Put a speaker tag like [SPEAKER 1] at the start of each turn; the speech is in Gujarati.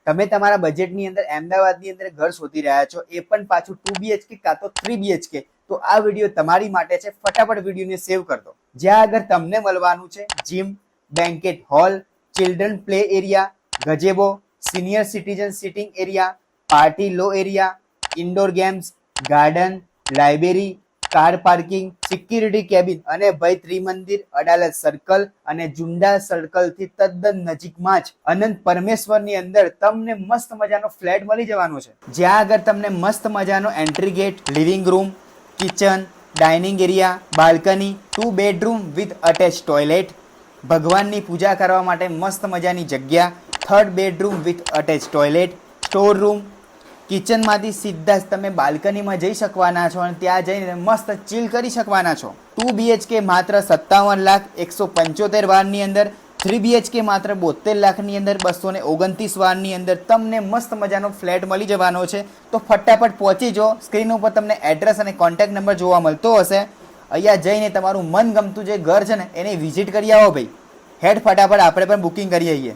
[SPEAKER 1] તમે તમારા બજેટની અંદર અમદાવાદની અંદર ઘર શોધી રહ્યા છો, એ પણ પાછું 2 BHK કાં તો 3 BHK, તો આ વિડીયો તમારી માટે છે. ફટાફટ વિડીયોને સેવ કરી દો. જ્યાં આગળ તમને મળવાનું છે gym, banquet hall, children play area, gazebo, senior citizen sitting area, party lawn area, indoor games, garden, library, car parking, security cabin અને ભાઈ ત્રિમંદિર, અડાલજ સર્કલ અને જુંડા સર્કલ થી તદ્દન નજીકમાં જ અનંત પરમેશ્વરની અંદર તમને મસ્ત મજાનો ફ્લેટ મળી જવાનો છે. જ્યાં આગળ તમને મસ્ત મજાનો entry gate, living room, kitchen, dining area, balcony, 2 bedroom with attach toilet, ભગવાનની પૂજા કરવા માટે મસ્ત મજાની જગ્યા, 3rd bedroom with attach toilet, store room, કિચનમાંથી સીધા જ તમે બાલ્કનીમાં જઈ શકવાના છો અને ત્યાં જઈને મસ્ત ચીલ કરી શકવાના છો. 2 BHK માત્ર 57,175 વારની અંદર, 3 BHK માત્ર 72 લાખની અંદર, 229 વારની અંદર તમને મસ્ત મજાનો ફ્લેટ મળી જવાનો છે. તો ફટાફટ પહોંચી જાઓ. સ્ક્રીન ઉપર તમને એડ્રેસ અને કોન્ટેક્ટ નંબર જોવા મળતો હશે. અહીંયા જઈને તમારું મનગમતું જે ઘર છે ને એને વિઝિટ કરી આવો ભાઈ. હેડ ફટાફટ આપણે પણ બુકિંગ કરી આવીએ.